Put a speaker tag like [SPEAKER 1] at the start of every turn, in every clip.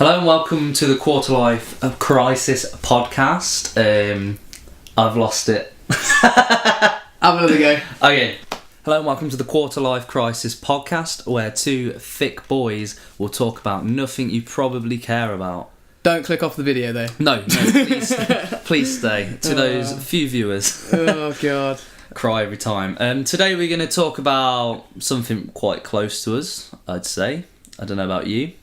[SPEAKER 1] Hello and welcome to the Quarter Life Crisis podcast. I've lost it.
[SPEAKER 2] Have another go.
[SPEAKER 1] Okay. Hello and welcome to the Quarter Life Crisis podcast, where two thick boys will talk about nothing you probably care about.
[SPEAKER 2] Don't click off the video though.
[SPEAKER 1] No, please stay. To those few viewers.
[SPEAKER 2] Oh god.
[SPEAKER 1] Cry every time. Today we're going to talk about something quite close to us, I'd say. I don't know about you.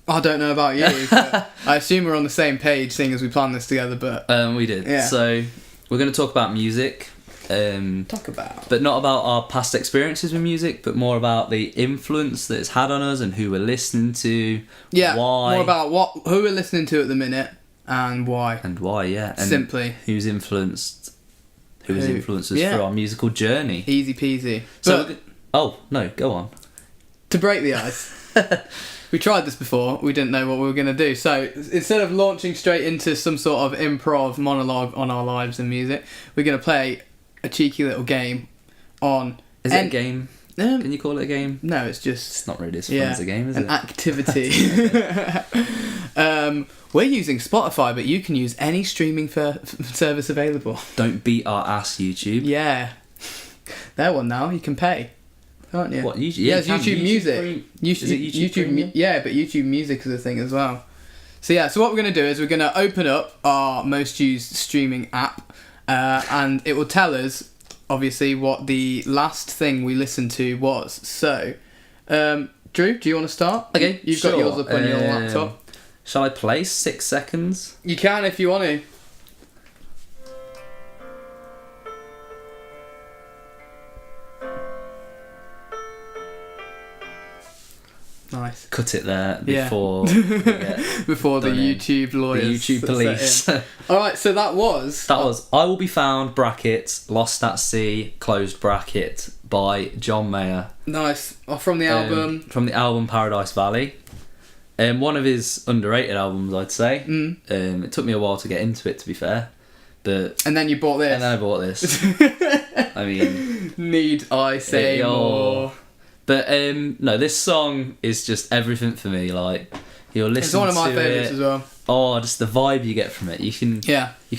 [SPEAKER 2] I don't know about you, but I assume we're on the same page, seeing as we planned this together. But
[SPEAKER 1] we did.
[SPEAKER 2] Yeah.
[SPEAKER 1] So we're going to talk about music. But not about our past experiences with music, but more about the influence that it's had on us and who we're listening to.
[SPEAKER 2] Yeah.
[SPEAKER 1] Why.
[SPEAKER 2] More about who we're listening to at the minute and why.
[SPEAKER 1] And why, yeah. And
[SPEAKER 2] simply.
[SPEAKER 1] Who has influenced us through our musical journey.
[SPEAKER 2] Easy peasy.
[SPEAKER 1] So go on.
[SPEAKER 2] To break the ice. We tried this before, we didn't know what we were going to do. So instead of launching straight into some sort of improv monologue on our lives and music, we're going to play a cheeky little game on...
[SPEAKER 1] Is it a game? Can you call it a game?
[SPEAKER 2] No, it's just...
[SPEAKER 1] It's not really as fun as a game, is
[SPEAKER 2] an
[SPEAKER 1] it?
[SPEAKER 2] An activity. We're using Spotify, but you can use any streaming service available.
[SPEAKER 1] Don't beat our ass, YouTube.
[SPEAKER 2] Yeah. There one now, you can pay. Can't you?
[SPEAKER 1] What, YouTube?
[SPEAKER 2] Yeah, it's YouTube Music.
[SPEAKER 1] Is it YouTube
[SPEAKER 2] yeah, but YouTube Music is a thing as well. So what we're going to do is we're going to open up our most used streaming app, and it will tell us, obviously, what the last thing we listened to was. So, Drew, do you want to start?
[SPEAKER 1] Okay,
[SPEAKER 2] You've got yours up on your laptop.
[SPEAKER 1] Shall I play 6 seconds?
[SPEAKER 2] You can if you want to. Nice.
[SPEAKER 1] Cut it there before
[SPEAKER 2] before the YouTube lawyers.
[SPEAKER 1] The YouTube police.
[SPEAKER 2] Alright, so that was
[SPEAKER 1] I Will Be Found, brackets, Lost at Sea, closed bracket, by John Mayer.
[SPEAKER 2] Nice. From the album?
[SPEAKER 1] From the album Paradise Valley. One of his underrated albums, I'd say. It took me a while to get into it, to be fair. And
[SPEAKER 2] then you bought this?
[SPEAKER 1] And then I bought this. I mean...
[SPEAKER 2] Need I say more?
[SPEAKER 1] But no, this song is just everything for me. Like, you're listening to it.
[SPEAKER 2] It's one of my favourites as well.
[SPEAKER 1] Oh, just the vibe you get from it. You can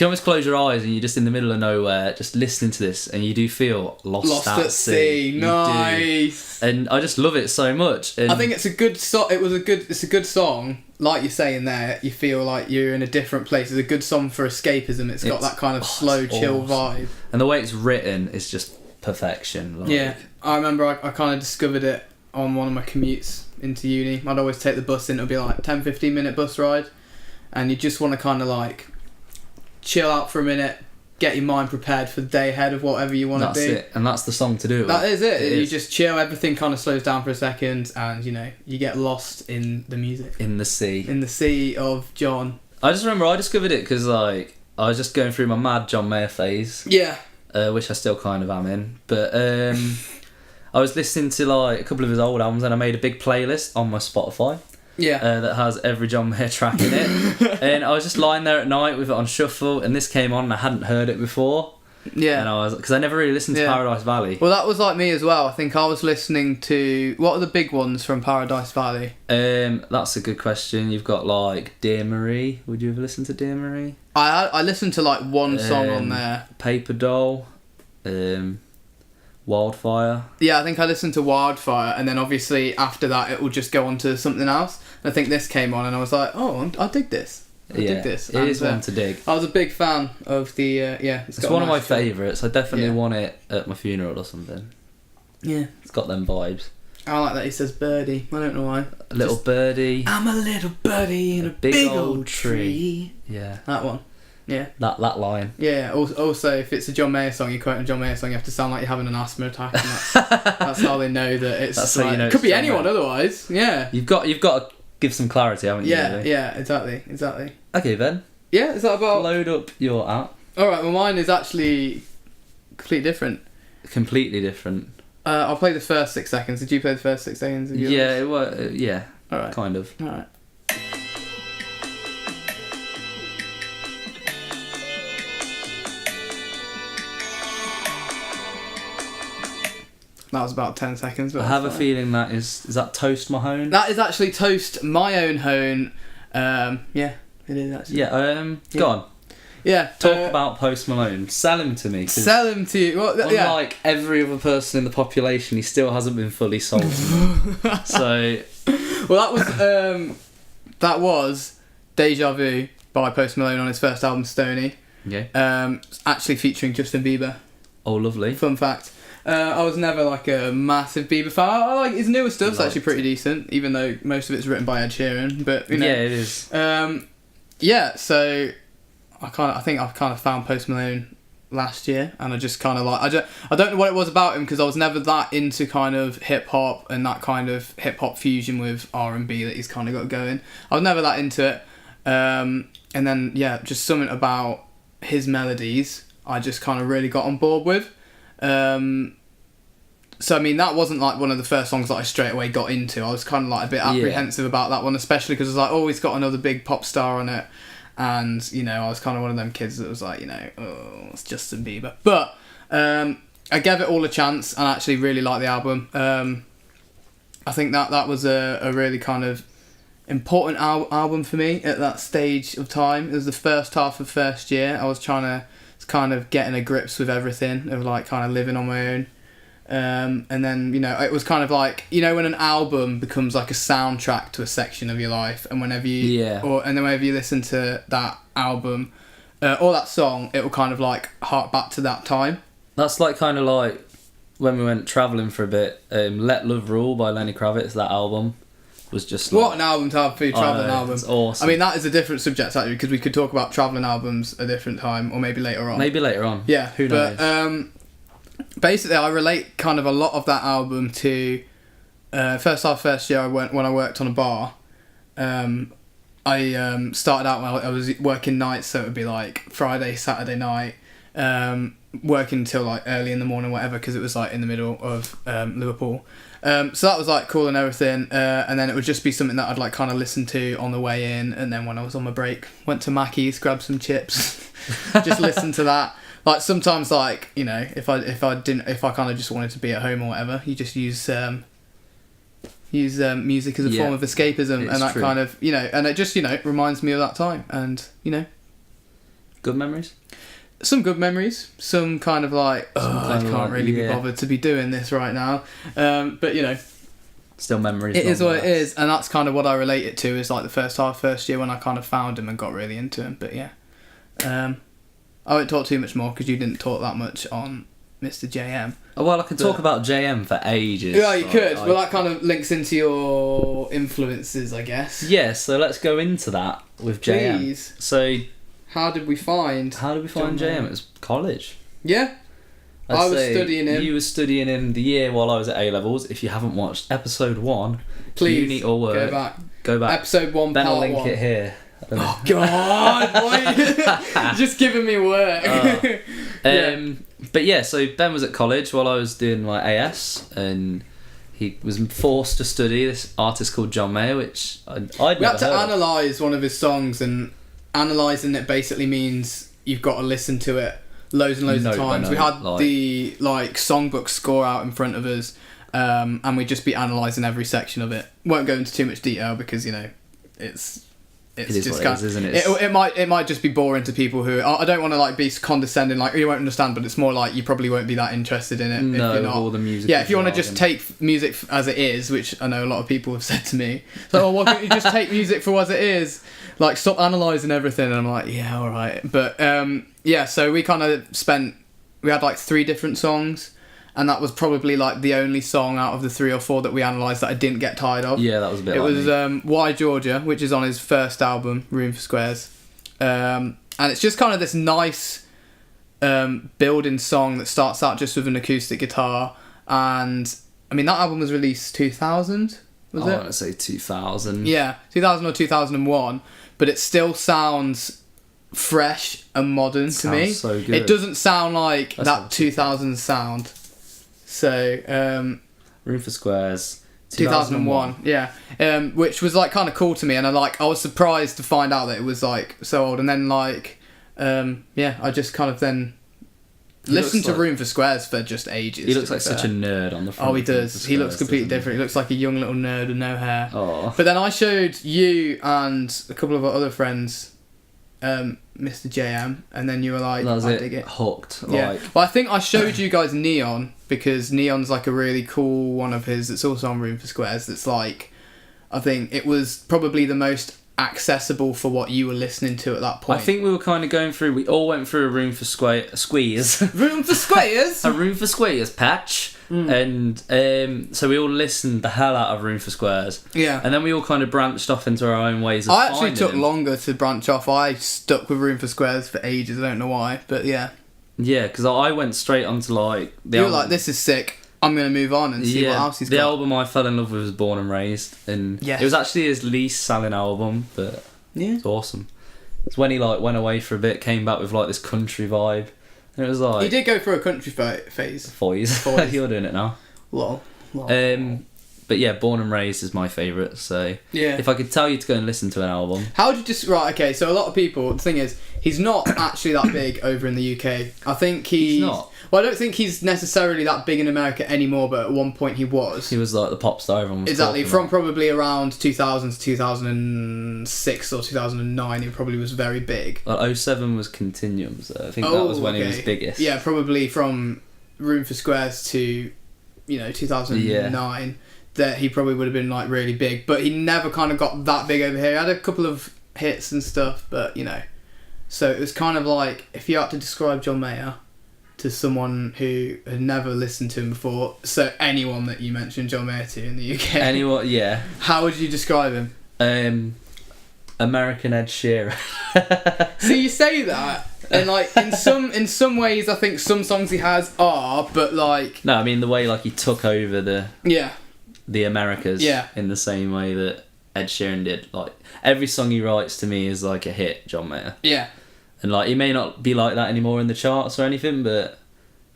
[SPEAKER 1] almost close your eyes and you're just in the middle of nowhere, just listening to this, and you do feel lost at sea.
[SPEAKER 2] Nice.
[SPEAKER 1] And I just love it so much. And
[SPEAKER 2] I think it's a good song. It's a good song. Like you're saying there, you feel like you're in a different place. It's a good song for escapism. It's got that kind of slow, chill vibe.
[SPEAKER 1] And the way it's written is just perfection.
[SPEAKER 2] Yeah, I remember I kind of discovered it on one of my commutes into uni. I'd always take the bus in. It would be like 10-15 minute bus ride, and you just want to kind of like chill out for a minute, get your mind prepared for the day ahead of whatever you want to do.
[SPEAKER 1] That's it, and that's the song to do it
[SPEAKER 2] That
[SPEAKER 1] with.
[SPEAKER 2] is it. You just chill, everything kind of slows down for a second, and you get lost in the music.
[SPEAKER 1] In the
[SPEAKER 2] sea of John.
[SPEAKER 1] I just remember I discovered it because I was just going through my mad John Mayer phase.
[SPEAKER 2] Yeah.
[SPEAKER 1] Which I still kind of am in, but I was listening to like a couple of his old albums, and I made a big playlist on my Spotify.
[SPEAKER 2] Yeah.
[SPEAKER 1] That has every John Mayer track in it, and I was just lying there at night with it on shuffle, and this came on, and I hadn't heard it before.
[SPEAKER 2] Yeah.
[SPEAKER 1] And because I never really listened to Paradise Valley.
[SPEAKER 2] Well, that was like me as well. I think I was listening to... What are the big ones from Paradise Valley?
[SPEAKER 1] That's a good question. You've got like Dear Marie. Would you ever listen to Dear Marie?
[SPEAKER 2] I listened to like one song on there.
[SPEAKER 1] Paper Doll. Wildfire.
[SPEAKER 2] Yeah, I think I listened to Wildfire, and then obviously after that it will just go on to something else. And I think this came on, and I was like, oh, I dig this. I dig this.
[SPEAKER 1] It is one to dig.
[SPEAKER 2] I was a big fan of the...
[SPEAKER 1] It's one of my favourites. I definitely want it at my funeral or something.
[SPEAKER 2] Yeah.
[SPEAKER 1] It's got them vibes.
[SPEAKER 2] I like that he says birdie. I don't know why.
[SPEAKER 1] A little birdie.
[SPEAKER 2] I'm a little birdie in a big old tree.
[SPEAKER 1] Yeah.
[SPEAKER 2] That one. Yeah.
[SPEAKER 1] That line.
[SPEAKER 2] Yeah. Also, if it's a John Mayer song, you're quoting a John Mayer song, you have to sound like you're having an asthma attack. And that's how they know that it's...
[SPEAKER 1] That's how you know
[SPEAKER 2] it could be
[SPEAKER 1] John
[SPEAKER 2] anyone
[SPEAKER 1] Mayer.
[SPEAKER 2] Otherwise. Yeah.
[SPEAKER 1] You've got to give some clarity, haven't you?
[SPEAKER 2] Yeah.
[SPEAKER 1] Really?
[SPEAKER 2] Yeah. Exactly.
[SPEAKER 1] Okay, then.
[SPEAKER 2] Yeah. Is that about...
[SPEAKER 1] Load up your app.
[SPEAKER 2] All right. Well, mine is actually completely different.
[SPEAKER 1] Completely different.
[SPEAKER 2] I'll play the first 6 seconds. Did you play the first 6 seconds of yours?
[SPEAKER 1] Yeah. It was. Yeah.
[SPEAKER 2] All right.
[SPEAKER 1] Kind of.
[SPEAKER 2] All right. That was about 10 seconds. But
[SPEAKER 1] I have a feeling that is that Toast Mahone?
[SPEAKER 2] That is actually Toast My Own Hone. Yeah, it is actually.
[SPEAKER 1] Yeah. Go on.
[SPEAKER 2] Yeah.
[SPEAKER 1] Talk about Post Malone. Sell him to me.
[SPEAKER 2] Sell him to you. Well,
[SPEAKER 1] unlike every other person in the population, he still hasn't been fully sold to me. So.
[SPEAKER 2] Well, that was Deja Vu by Post Malone on his first album, Stoney.
[SPEAKER 1] Yeah.
[SPEAKER 2] Actually featuring Justin Bieber.
[SPEAKER 1] Oh, lovely.
[SPEAKER 2] Fun fact. I was never like a massive Bieber fan. I like his newer stuff's actually pretty decent, even though most of it's written by Ed Sheeran. But you know,
[SPEAKER 1] yeah, it is.
[SPEAKER 2] Yeah, so I think I kind of found Post Malone last year, and I just kind of like I don't know what it was about him, because I was never that into kind of hip hop and that kind of hip hop fusion with R&B that he's kind of got going. I was never that into it, and then just something about his melodies I just kind of really got on board with. So I mean, that wasn't like one of the first songs that I straight away got into. I was kind of like a bit apprehensive about that one, especially because I was like, oh, he's got another big pop star on it, and you know, I was kind of one of them kids that was like, you know, oh, it's Justin Bieber. But I gave it all a chance and actually really liked the album. I think that was a really kind of important album for me at that stage of time. It was the first half of first year. I was trying to kind of getting a grips with everything, of like kind of living on my own. And then, you know, it was kind of like, you know, when an album becomes like a soundtrack to a section of your life, and whenever you and then whenever you listen to that album or that song, it will kind of like hark back to that time. That's
[SPEAKER 1] like kind of like when we went travelling for a bit. Let Love Rule by Lenny Kravitz, that album was just like,
[SPEAKER 2] what an album to have for your travelling album.
[SPEAKER 1] It's awesome.
[SPEAKER 2] I mean, that is a different subject actually, because we could talk about travelling albums a different time, or maybe later on. Yeah,
[SPEAKER 1] who knows.
[SPEAKER 2] But basically, I relate kind of a lot of that album to first year when I worked on a bar. I started out when I was working nights, so it would be like Friday, Saturday night, working until like early in the morning, whatever, because it was like in the middle of Liverpool. So that was like cool and everything, and then it would just be something that I'd like kind of listen to on the way in, and then when I was on my break, went to Mackey's, grabbed some chips, just listen to that. Like sometimes, like, you know, if I kind of just wanted to be at home or whatever, you just use music as a form of escapism, and that kind of, you know, and it just, you know, reminds me of that time, and you know,
[SPEAKER 1] good memories.
[SPEAKER 2] Some good memories, some kind of like, I can't really be bothered to be doing this right now, but you know,
[SPEAKER 1] still memories.
[SPEAKER 2] It is what it is, and that's kind of what I relate it to, is like the first year when I kind of found him and got really into him. But yeah, I won't talk too much more because you didn't talk that much on Mr. JM.
[SPEAKER 1] Oh, well, I could talk about JM for ages.
[SPEAKER 2] Yeah, you could. Well, that kind of links into your influences, I guess.
[SPEAKER 1] Yeah, so let's go into that with JM.
[SPEAKER 2] Please.
[SPEAKER 1] So,
[SPEAKER 2] how did we find
[SPEAKER 1] JM? It was college.
[SPEAKER 2] Yeah. I was studying him.
[SPEAKER 1] You were studying him the year while I was at A-levels. If you haven't watched episode 1,
[SPEAKER 2] please
[SPEAKER 1] uni or work, go back.
[SPEAKER 2] Episode 1,
[SPEAKER 1] then
[SPEAKER 2] part
[SPEAKER 1] I'll link
[SPEAKER 2] 1.
[SPEAKER 1] it here.
[SPEAKER 2] Oh God! Boy. Just giving me work.
[SPEAKER 1] But yeah, so Ben was at college while I was doing my AS, and he was forced to study this artist called John Mayer, which we had
[SPEAKER 2] to analyse one of his songs, and analysing it basically means you've got to listen to it loads and loads of times. We had the songbook score out in front of us, and we'd just be analysing every section of it. Won't go into too much detail because, you know, it's just kind of, isn't it? It might just be boring to people who I don't want to like be condescending, like you won't understand, but it's more like you probably won't be that interested in it.
[SPEAKER 1] No,
[SPEAKER 2] if you're not.
[SPEAKER 1] All the music.
[SPEAKER 2] Yeah, if you want to just take music as it is, which I know a lot of people have said to me, so why can't you just take music for what it is? Like, stop analysing everything. And I'm like, yeah, all right. But yeah, so we kind of we had like 3 different songs. And that was probably like the only song out of the 3 or 4 that we analysed that I didn't get tired of.
[SPEAKER 1] Yeah, that was a bit.
[SPEAKER 2] It was Why Georgia, which is on his first album, Room for Squares, and it's just kind of this nice building song that starts out just with an acoustic guitar. And I mean, that album was released 2000. Was it?
[SPEAKER 1] I want to say 2000.
[SPEAKER 2] Yeah, 2000 or 2001, but it still sounds fresh and modern to me.
[SPEAKER 1] So good.
[SPEAKER 2] It doesn't sound like that 2000 sound. So,
[SPEAKER 1] Room for Squares,
[SPEAKER 2] 2001, yeah, which was like kind of cool to me, and I was surprised to find out that it was like so old, and then I just kind of then listened to Room for Squares for just ages.
[SPEAKER 1] He looks like such a nerd on the front.
[SPEAKER 2] Oh, he does. He looks completely different. He looks like a young little nerd with no hair.
[SPEAKER 1] Oh.
[SPEAKER 2] But then I showed you and a couple of our other friends Mr. JM, and then you were like, I dig it.
[SPEAKER 1] Hooked.
[SPEAKER 2] Yeah. Well, I think I showed you guys Neon, because Neon's like a really cool one of his. It's also on Room for Squares. That's like, I think it was probably the most accessible for what you were listening to at that point.
[SPEAKER 1] I think we were kind of going through. We all went through a Room for Squeeze.
[SPEAKER 2] Room for Squares.
[SPEAKER 1] A Room for Squares patch. And so we all listened the hell out of Room for Squares.
[SPEAKER 2] Yeah.
[SPEAKER 1] And then we all kind of branched off into our own ways of
[SPEAKER 2] I actually took
[SPEAKER 1] them.
[SPEAKER 2] longer to branch off. I stuck with Room for Squares for ages. I don't know why, but yeah.
[SPEAKER 1] Yeah, because I went straight onto like the
[SPEAKER 2] You were
[SPEAKER 1] album.
[SPEAKER 2] like, this is sick. I'm going to move on and see what else he's got.
[SPEAKER 1] The album I fell in love with was Born and Raised, and
[SPEAKER 2] Yes.
[SPEAKER 1] it was actually his least selling album, but it's awesome. It's when he like went away for a bit, came back with like this country vibe, and it was like
[SPEAKER 2] He did go through a country phase.
[SPEAKER 1] Foys. You're doing it now.
[SPEAKER 2] Lol.
[SPEAKER 1] But yeah, Born and Raised is my favourite. So
[SPEAKER 2] Yeah.
[SPEAKER 1] if I could tell you to go and listen to an album,
[SPEAKER 2] How would you just right? Okay, so a lot of people. The thing is, he's not actually that big over in the UK. I think he's
[SPEAKER 1] not.
[SPEAKER 2] Well, I don't think he's necessarily that big in America anymore. But at one point he was.
[SPEAKER 1] he was like the pop star everyone was
[SPEAKER 2] Exactly,
[SPEAKER 1] talking
[SPEAKER 2] from
[SPEAKER 1] about.
[SPEAKER 2] probably around 2000 to 2006 or 2009, he probably was very big.
[SPEAKER 1] Like 07 was Continuum, so I think that was when he was biggest.
[SPEAKER 2] Yeah, probably from Room for Squares to 2009, that he probably would have been like really big, but he never kind of got that big over here. He had a couple of hits and stuff, but so it was kind of like, if you had to describe John Mayer to someone who had never listened to him before, so anyone that you mentioned John Mayer to in the UK,
[SPEAKER 1] Anyone, yeah.
[SPEAKER 2] how would you describe him?
[SPEAKER 1] American Ed Sheeran.
[SPEAKER 2] So you say that, and like in some ways, I think some songs he has are, but like
[SPEAKER 1] No, I mean the way like he took over the Americas in the same way that Ed Sheeran did. Like every song he writes to me is like a hit, John Mayer.
[SPEAKER 2] Yeah.
[SPEAKER 1] And like he may not be like that anymore in the charts or anything, but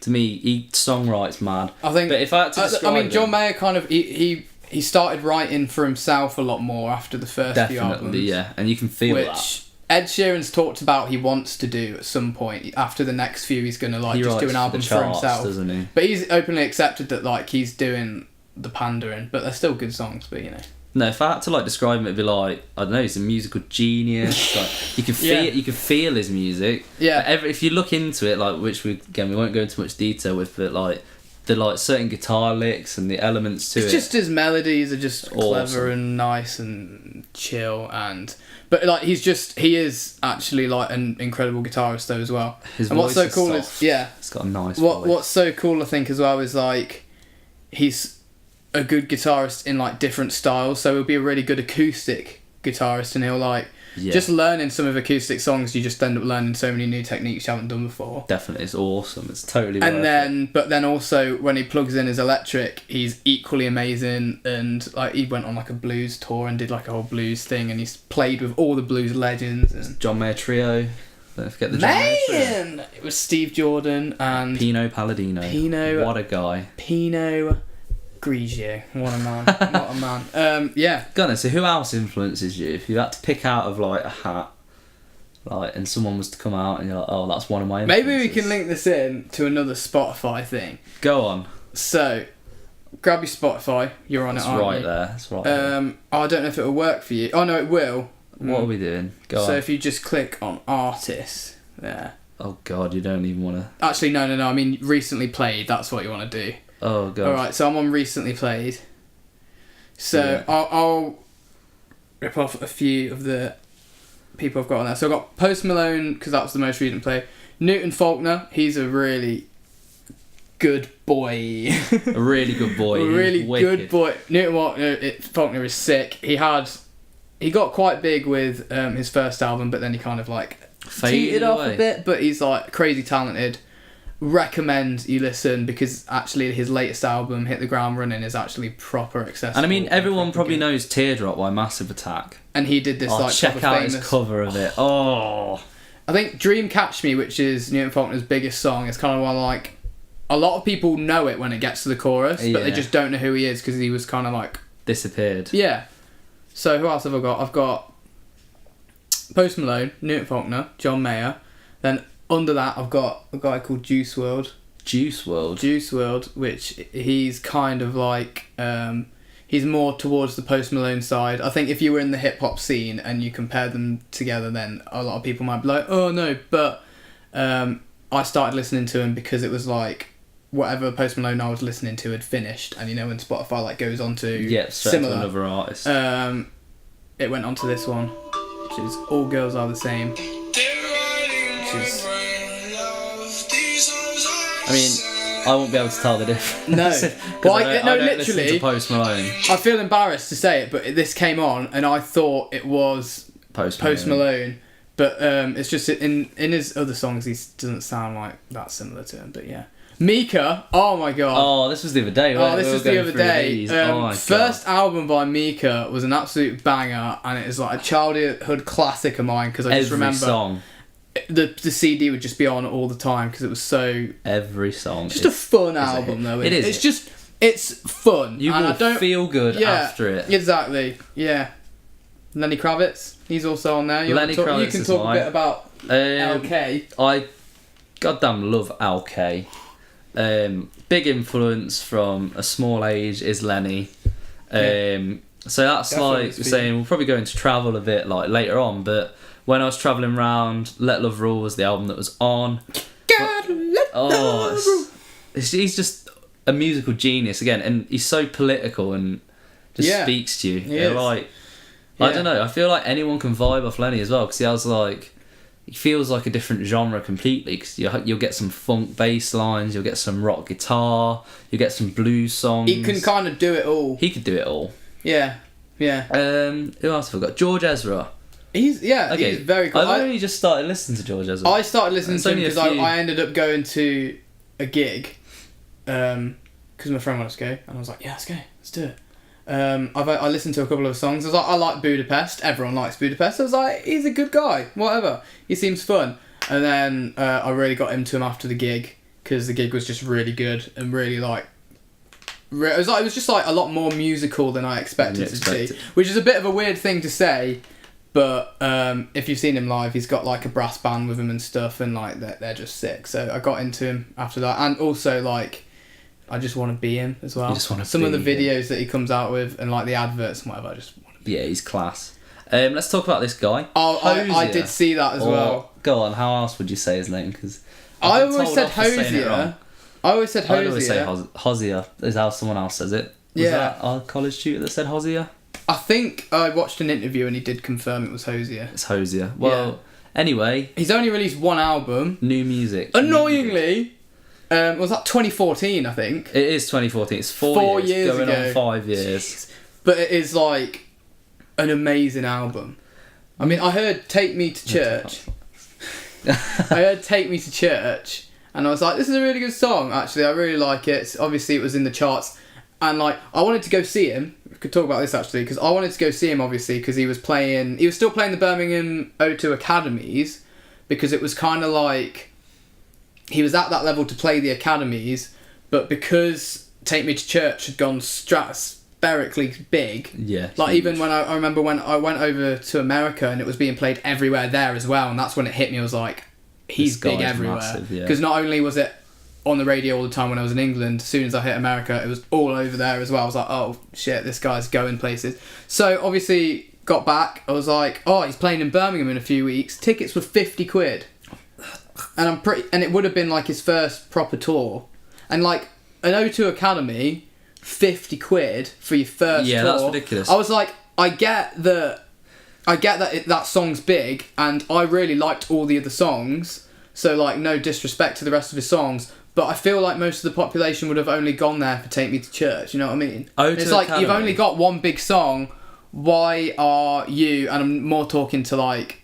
[SPEAKER 1] to me he songwrites mad.
[SPEAKER 2] I think.
[SPEAKER 1] But if I had to describe
[SPEAKER 2] John
[SPEAKER 1] him,
[SPEAKER 2] Mayer kind of he started writing for himself a lot more after the first few albums.
[SPEAKER 1] definitely, yeah, and you can feel
[SPEAKER 2] Which
[SPEAKER 1] that.
[SPEAKER 2] Ed Sheeran's talked about he wants to do at some point. After the next few, he's gonna
[SPEAKER 1] He
[SPEAKER 2] just do
[SPEAKER 1] writes
[SPEAKER 2] an album
[SPEAKER 1] the
[SPEAKER 2] for
[SPEAKER 1] charts,
[SPEAKER 2] himself.
[SPEAKER 1] doesn't he?
[SPEAKER 2] But he's openly accepted that like he's doing the pandering, but they're still good songs. But
[SPEAKER 1] No, if I had to like describe him, it'd be like, I don't know, he's a musical genius. Like you can feel you can feel his music.
[SPEAKER 2] Yeah.
[SPEAKER 1] If you look into it, like we won't go into much detail with, but like the like certain guitar licks and the elements to
[SPEAKER 2] It's
[SPEAKER 1] it.
[SPEAKER 2] just his melodies are just clever
[SPEAKER 1] Awesome.
[SPEAKER 2] and nice and chill, but like he is actually like an incredible guitarist though as well.
[SPEAKER 1] His
[SPEAKER 2] And what's so
[SPEAKER 1] voice is
[SPEAKER 2] cool
[SPEAKER 1] soft.
[SPEAKER 2] is
[SPEAKER 1] It's got a nice voice.
[SPEAKER 2] what's so cool I think as well is like he's a good guitarist in like different styles, so he'll be a really good acoustic guitarist, and he'll like just learning some of acoustic songs, you just end up learning so many new techniques you haven't done before.
[SPEAKER 1] Definitely, it's awesome. It's totally
[SPEAKER 2] And
[SPEAKER 1] worth
[SPEAKER 2] then but then also when he plugs in his electric, he's equally amazing, and like he went on like a blues tour and did like a whole blues thing, and he's played with all the blues legends and
[SPEAKER 1] John Mayer Trio. Don't forget the John Mayer Trio.
[SPEAKER 2] man, it was Steve Jordan and
[SPEAKER 1] Pino Palladino. What a guy.
[SPEAKER 2] Pinot Grigio. What a man. What a man. Yeah.
[SPEAKER 1] Gunnar, so who else influences you? If you had to pick out of like a hat, like, and someone was to come out and you're like, oh, that's one of my influences.
[SPEAKER 2] Maybe we can link this in to another Spotify thing.
[SPEAKER 1] Go on.
[SPEAKER 2] So, grab your Spotify. You're on
[SPEAKER 1] It's
[SPEAKER 2] it, aren't
[SPEAKER 1] right
[SPEAKER 2] you?
[SPEAKER 1] there. It's right there.
[SPEAKER 2] I don't know if it'll work for you. Oh no, it will.
[SPEAKER 1] What are we doing? Go
[SPEAKER 2] So
[SPEAKER 1] on.
[SPEAKER 2] if you just click on artists there.
[SPEAKER 1] Oh God, you don't even want to.
[SPEAKER 2] Actually, no. I mean, recently played. That's what you want to do.
[SPEAKER 1] Oh God.
[SPEAKER 2] All right. So I'm on recently played. So
[SPEAKER 1] Yeah.
[SPEAKER 2] I'll rip off a few of the people I've got on there. So I've got Post Malone, because that was the most recent play. Newton Faulkner. He's a really good boy.
[SPEAKER 1] A really good boy.
[SPEAKER 2] A
[SPEAKER 1] He's
[SPEAKER 2] really
[SPEAKER 1] wicked.
[SPEAKER 2] good boy. Newton Faulkner is sick. He got quite big with his first album, but then he kind of like
[SPEAKER 1] Faded
[SPEAKER 2] cheated off
[SPEAKER 1] away.
[SPEAKER 2] a bit. But he's like crazy talented. Recommend you listen, because actually his latest album, Hit the Ground Running, is actually proper accessible.
[SPEAKER 1] And I mean, everyone
[SPEAKER 2] proper
[SPEAKER 1] probably
[SPEAKER 2] good.
[SPEAKER 1] knows Teardrop by Massive Attack.
[SPEAKER 2] And he did this
[SPEAKER 1] Oh,
[SPEAKER 2] like
[SPEAKER 1] check
[SPEAKER 2] proper
[SPEAKER 1] out
[SPEAKER 2] famous.
[SPEAKER 1] his cover of it. Oh.
[SPEAKER 2] I think Dream Catch Me, which is Newton Faulkner's biggest song, is kind of one like a lot of people know it when it gets to the chorus, but they
[SPEAKER 1] Yeah.
[SPEAKER 2] just don't know who he is because he was kind of like
[SPEAKER 1] Disappeared.
[SPEAKER 2] yeah. So who else have I got? I've got Post Malone, Newton Faulkner, John Mayer, then under that, I've got a guy called Juice WRLD.
[SPEAKER 1] Juice WRLD.
[SPEAKER 2] Juice WRLD, which he's kind of like he's more towards the Post Malone side. I think if you were in the hip hop scene and you compared them together, then a lot of people might be like, oh no, but I started listening to him because it was like whatever Post Malone I was listening to had finished, and you know when Spotify like goes on to similar
[SPEAKER 1] to another artist.
[SPEAKER 2] It went on to this one, which is All Girls Are the Same. Which is,
[SPEAKER 1] I mean, I won't be able to tell the difference.
[SPEAKER 2] No, well,
[SPEAKER 1] I don't
[SPEAKER 2] literally.
[SPEAKER 1] Listen to Post Malone.
[SPEAKER 2] I feel embarrassed to say it, but this came on, and I thought it was Post Malone. But it's just in his other songs, he doesn't sound like that similar to him. But yeah, Mika. Oh my god.
[SPEAKER 1] Oh, this was the other day.
[SPEAKER 2] This was the other day. First album by Mika was an absolute banger, and it is like a childhood classic of mine because I just remember
[SPEAKER 1] song.
[SPEAKER 2] The CD would just be on all the time because it was so.
[SPEAKER 1] Every song.
[SPEAKER 2] Just a fun album though.
[SPEAKER 1] It is.
[SPEAKER 2] It's fun.
[SPEAKER 1] You will feel good after it.
[SPEAKER 2] Exactly. Yeah. Lenny Kravitz, he's also on there. You can talk a bit about LK.
[SPEAKER 1] I goddamn love LK. Big influence from a small age is Lenny. So that's
[SPEAKER 2] Definitely
[SPEAKER 1] like saying we'll probably go into travel a bit like later on, but when I was travelling around, Let Love Rule was the album that was on. He's just a musical genius again, and he's so political and just speaks to you. I don't know. I feel like anyone can vibe off Lenny as well because he feels like a different genre completely. Because you'll get some funk bass lines, you'll get some rock guitar, you'll get some blues songs.
[SPEAKER 2] He can kind of do it all.
[SPEAKER 1] He could do it all.
[SPEAKER 2] Yeah.
[SPEAKER 1] Who else have I got? George Ezra.
[SPEAKER 2] He's very cool.
[SPEAKER 1] I've only just started listening to George Ezra.
[SPEAKER 2] I started listening to him because I ended up going to a gig because my friend wanted to go, and I was like, yeah, let's go, let's do it. I listened to a couple of songs. I was like, I like Budapest. Everyone likes Budapest. I was like, he's a good guy. Whatever. He seems fun. And then I really got into him after the gig because the gig was just really good and really like. It was just like a lot more musical than I expected to see, which is a bit of a weird thing to say. But if you've seen him live, he's got like a brass band with him and stuff, and like they're just sick. So I got into him after that, and also like. I just want to be him as well. Some of the videos that he comes out with and like the adverts and whatever, I just want to be
[SPEAKER 1] he's class. Let's talk about this guy.
[SPEAKER 2] Oh, I did see that as well.
[SPEAKER 1] Go on, how else would you say his name? Because
[SPEAKER 2] I always said Hosier.
[SPEAKER 1] I'd always say Hosier is how someone else says it. Was that our college tutor that said Hosier?
[SPEAKER 2] I think I watched an interview and he did confirm it was Hosier.
[SPEAKER 1] It's Hosier. Well, anyway.
[SPEAKER 2] He's only released one album.
[SPEAKER 1] New music.
[SPEAKER 2] Annoyingly... was that 2014, I think?
[SPEAKER 1] It is 2014. It's 4 years going
[SPEAKER 2] ago.
[SPEAKER 1] on 5 years.
[SPEAKER 2] Jeez. But it is like an amazing album. I mean, I heard Take Me to Church. I heard Take Me to Church, and I was like, this is a really good song, actually. I really like it. Obviously, it was in the charts. And like, I wanted to go see him. We could talk about this actually, because I wanted to go see him, obviously, because he was still playing the Birmingham O2 Academies, because it was kind of like... He was at that level to play the academies, but because Take Me to Church had gone strategically big, like huge. Even when I remember when I went over to America and it was being played everywhere there as well, and that's when it hit me. I was like, he's big everywhere. Because not only was it on the radio all the time when I was in England, as soon as I hit America, it was all over there as well. I was like, oh shit, this guy's going places. So obviously got back, I was like, oh, he's playing in Birmingham in a few weeks. Tickets were £50. And it would have been like his first proper tour, and like an O2 Academy, £50 for your first tour.
[SPEAKER 1] Yeah, that's ridiculous.
[SPEAKER 2] I was like, I get that that song's big, and I really liked all the other songs. So like, no disrespect to the rest of his songs, but I feel like most of the population would have only gone there for Take Me to Church. You know what I mean? It's like Academy. You've only got one big song. Why are you? And I'm more talking to like.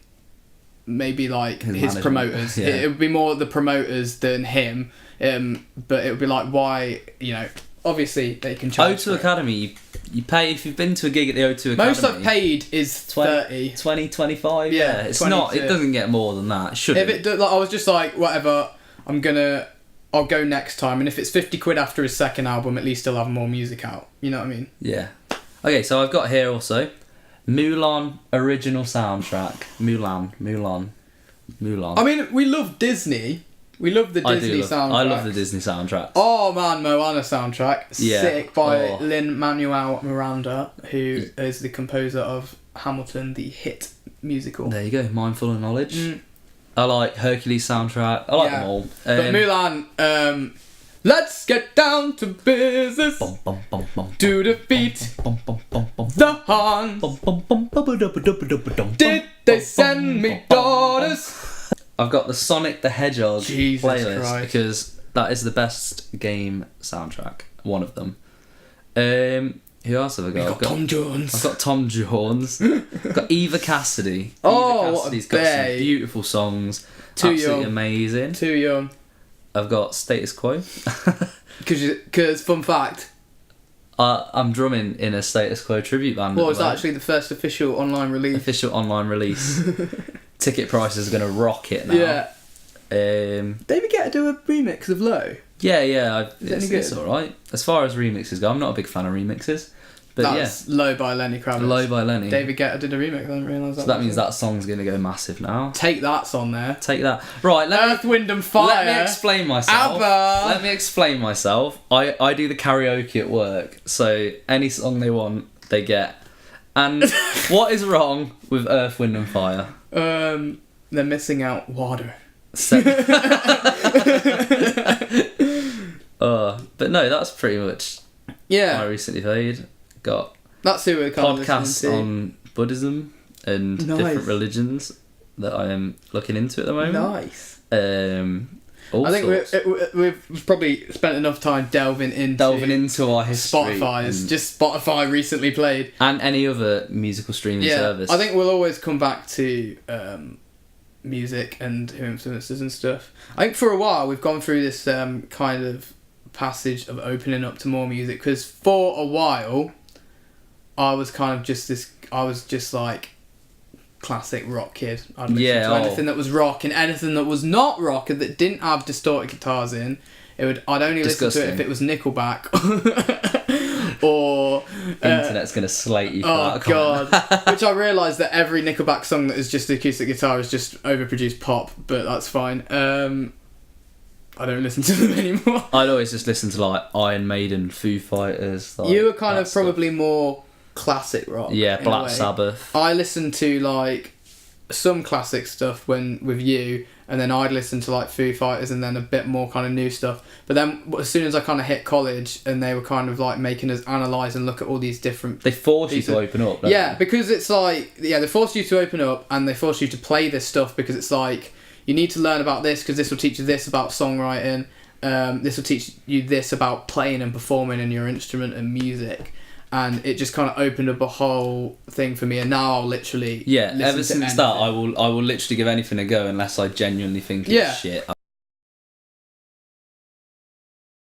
[SPEAKER 2] Maybe like his promoters. It would be more the promoters than him. But it would be like, why, obviously they can charge.
[SPEAKER 1] O2 Academy, you pay if you've been to a gig at the O2 Academy.
[SPEAKER 2] Most I've paid is 30.
[SPEAKER 1] 20, 25. Yeah, it's not. It doesn't get more than that. It shouldn't.
[SPEAKER 2] If it I was just like, whatever. I'll go next time, and if it's £50 after his second album, at least he'll have more music out. You know what I mean?
[SPEAKER 1] Yeah. Okay, so I've got here also. Mulan original soundtrack. Mulan. Mulan.
[SPEAKER 2] I mean, we love Disney. We love the Disney soundtrack.
[SPEAKER 1] I love the Disney soundtrack.
[SPEAKER 2] Oh man, Moana soundtrack. Yeah. Sick by Lin-Manuel Miranda, who is the composer of Hamilton, the hit musical.
[SPEAKER 1] There you go, mindful of knowledge. I like Hercules soundtrack. I like them all.
[SPEAKER 2] But Mulan, let's get down to business. To defeat the Han. Did they send me daughters?
[SPEAKER 1] I've got the Sonic the Hedgehog playlist
[SPEAKER 2] Christ.
[SPEAKER 1] because that is the best game soundtrack. One of them. Who else have I got?
[SPEAKER 2] I've got Tom Jones.
[SPEAKER 1] I've got Tom Jones. I've got Eva Cassidy.
[SPEAKER 2] Oh,
[SPEAKER 1] Eva Cassidy's got some beautiful songs. Absolutely amazing.
[SPEAKER 2] Too young.
[SPEAKER 1] I've got Status Quo.
[SPEAKER 2] Because fun fact.
[SPEAKER 1] I'm drumming in a Status Quo tribute band.
[SPEAKER 2] Well, it's actually the first official online release. Ticket prices are going to rocket now. Yeah. David Guetta do a remix of Low?
[SPEAKER 1] Yeah. It's alright. As far as remixes go, I'm not a big fan of remixes. But
[SPEAKER 2] That's Low by Lenny Kravitz.
[SPEAKER 1] Low by Lenny.
[SPEAKER 2] David Guetta did a remix, I didn't realise that.
[SPEAKER 1] So that means that song's going to go massive now.
[SPEAKER 2] Take That's on there.
[SPEAKER 1] Take that. Right,
[SPEAKER 2] Earth, Wind and Fire.
[SPEAKER 1] Let me explain myself.
[SPEAKER 2] ABBA.
[SPEAKER 1] Let me explain myself. I do the karaoke at work, so any song they want, they get. And what is wrong with Earth, Wind and Fire?
[SPEAKER 2] They're missing out water.
[SPEAKER 1] But no, that's pretty much
[SPEAKER 2] I
[SPEAKER 1] recently played. Got
[SPEAKER 2] that's who we're kind
[SPEAKER 1] podcasts
[SPEAKER 2] of
[SPEAKER 1] on Buddhism and different religions that I am looking into at the moment.
[SPEAKER 2] Nice.
[SPEAKER 1] I
[SPEAKER 2] think we've probably spent enough time delving into
[SPEAKER 1] our history.
[SPEAKER 2] Spotify recently played,
[SPEAKER 1] and any other musical streaming service.
[SPEAKER 2] I think we'll always come back to music and who influences and stuff. I think for a while we've gone through this kind of passage of opening up to more music, because for a while I was just like classic rock kid. I'd listen to anything that was rock, and anything that was not rock and that didn't have distorted guitars in, I'd only listen to it if it was Nickelback or
[SPEAKER 1] internet's gonna slate you for that
[SPEAKER 2] comment. God. Which I realised that every Nickelback song that is just acoustic guitar is just overproduced pop, but that's fine. I don't listen to them anymore.
[SPEAKER 1] I'd always just listen to like Iron Maiden, Foo Fighters.
[SPEAKER 2] You were kind of probably more classic rock.
[SPEAKER 1] Yeah, Black Sabbath.
[SPEAKER 2] I listened to like some classic stuff with you, and then I'd listen to like Foo Fighters and then a bit more kind of new stuff. But then as soon as I kind of hit college and they were kind of like making us analyse and look at all these different...
[SPEAKER 1] They force you to open up, don't they?
[SPEAKER 2] Because it's like... Yeah, they force you to open up and they force you to play this stuff, because it's like, you need to learn about this because this will teach you this about songwriting. This will teach you this about playing and performing in your instrument and music. And it just kind of opened up a whole thing for me, and now I'll literally
[SPEAKER 1] ever since that I will literally give anything a go unless I genuinely think it's shit.